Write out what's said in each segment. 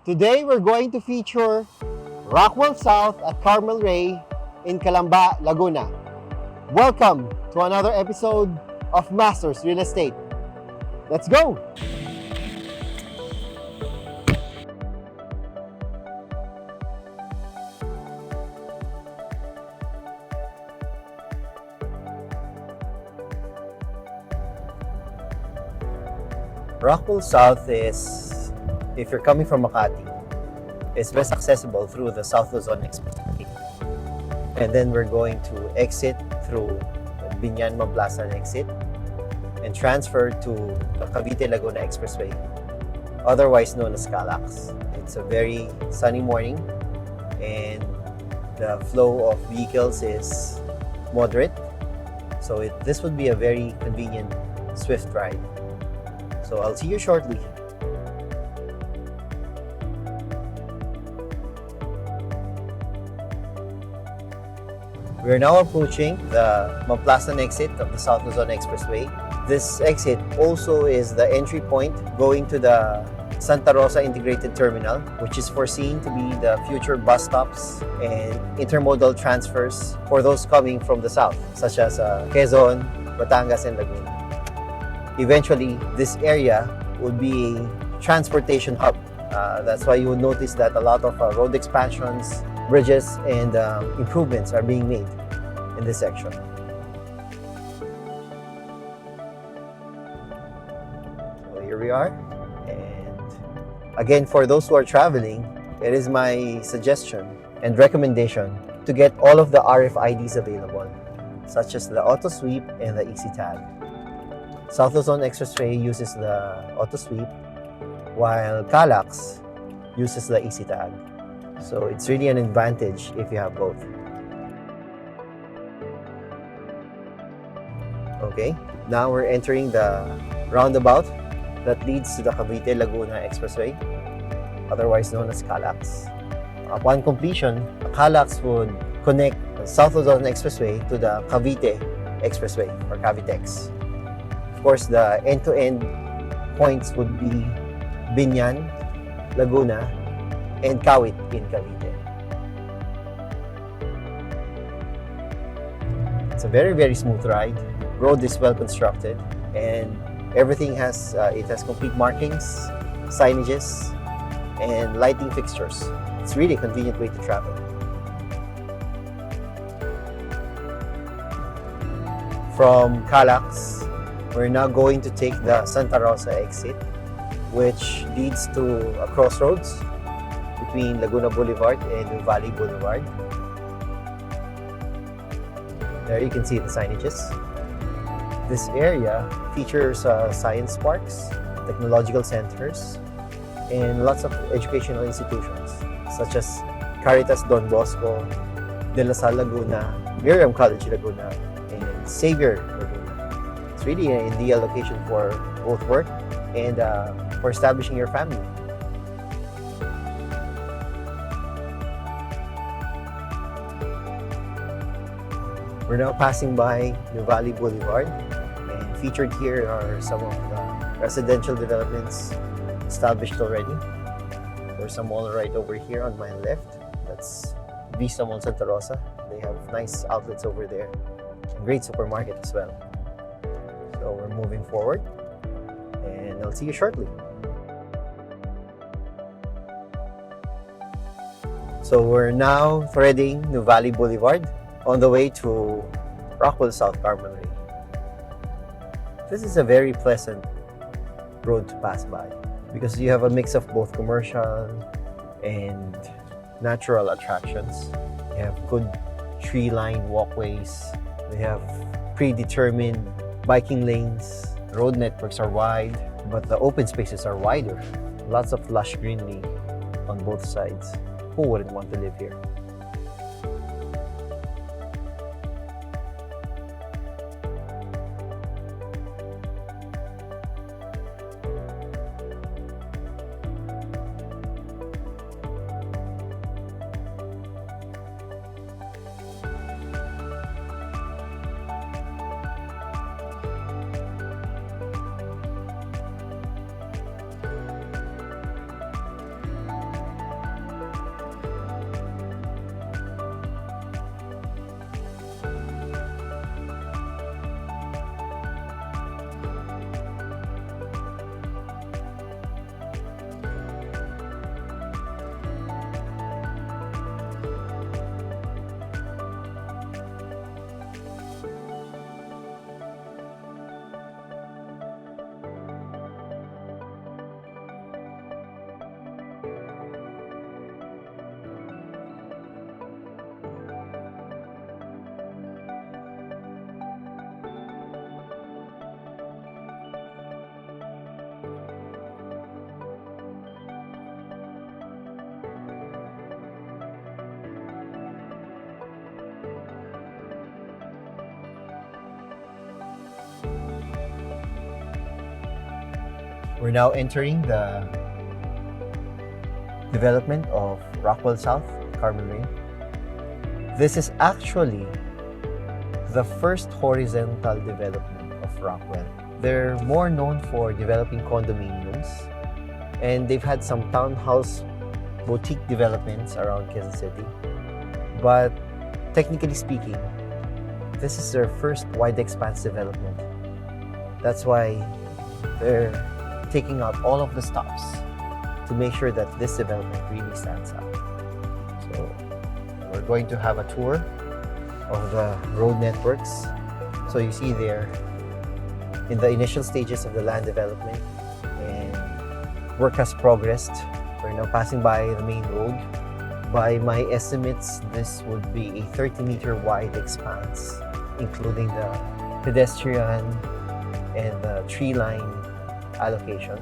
Today we're going to feature Rockwell South at Carmelray in Calamba, Laguna. Welcome to another episode of Masters Real Estate. Let's go! Rockwell South is, if you're coming from Makati, it's best accessible through the South Luzon Expressway. And then we're going to exit through the Binyan Mablasan exit and transfer to the Cavite Laguna Expressway, otherwise known as Kalax. It's a very sunny morning and the flow of vehicles is moderate. So this would be a very convenient, swift ride. So I'll see you shortly. We are now approaching the Maplasan exit of the South Luzon Expressway. This exit also is the entry point going to the Santa Rosa Integrated Terminal, which is foreseen to be the future bus stops and intermodal transfers for those coming from the south, such as Quezon, Batangas, and Laguna. Eventually, this area would be a transportation hub. That's why you would notice that a lot of road expansions, bridges, and improvements are being made in this section. So here we are. And again, for those who are traveling, it is my suggestion and recommendation to get all of the RFIDs available, such as the Auto Sweep and the Easy Tag. South Luzon Expressway uses the Auto Sweep, while Kalax uses the Easy Tag. So it's really an advantage if you have both. Okay, now we're entering the roundabout that leads to the Cavite Laguna Expressway, otherwise known as Kalax. Upon completion, Kalax would connect the South Luzon Expressway to the Cavite Expressway, or Cavitex. Of course, the end-to-end points would be Binyan, Laguna, and Kawit in Cavite. It's a very, very smooth ride. Road is well constructed, and everything has complete markings, signages, and lighting fixtures. It's really a convenient way to travel. From Kalax, we're now going to take the Santa Rosa exit, which leads to a crossroads between Laguna Boulevard and New Valley Boulevard. There you can see the signages. This area features science parks, technological centers, and lots of educational institutions such as Caritas Don Bosco, De La Salle Laguna, Miriam College Laguna, and Xavier Laguna. It's really an ideal location for both work and for establishing your family. We're now passing by New Valley Boulevard, and featured here are some of the residential developments established already. There's a mall right over here on my left. That's Vista Mall Santa Rosa. They have nice outlets over there. Great supermarket as well. So we're moving forward, and I'll see you shortly. So we're now threading New Valley Boulevard on the way to Rockwell South Carmelray. This is a very pleasant road to pass by because you have a mix of both commercial and natural attractions. You have good tree-lined walkways. They have predetermined biking lanes. Road networks are wide, but the open spaces are wider. Lots of lush greenery on both sides. Who wouldn't want to live here? We're now entering the development of Rockwell South, Carmelray. This is actually the first horizontal development of Rockwell. They're more known for developing condominiums, and they've had some townhouse boutique developments around Quezon City. But technically speaking, this is their first wide expanse development. That's why they're taking out all of the stops to make sure that this development really stands out. So we're going to have a tour of the road networks. So you see there, in the initial stages of the land development, and work has progressed. We're now passing by the main road. By my estimates, this would be a 30-meter wide expanse, including the pedestrian and the tree line allocation.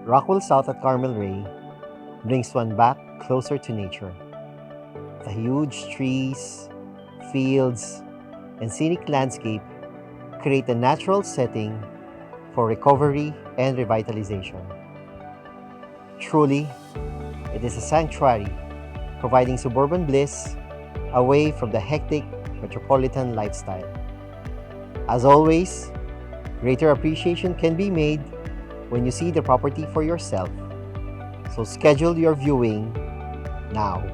Rockwell South at Carmelray brings one back closer to nature. The huge trees, fields, and scenic landscape create a natural setting for recovery and revitalization. Truly, it is a sanctuary providing suburban bliss away from the hectic metropolitan lifestyle. As always, greater appreciation can be made when you see the property for yourself. So schedule your viewing now.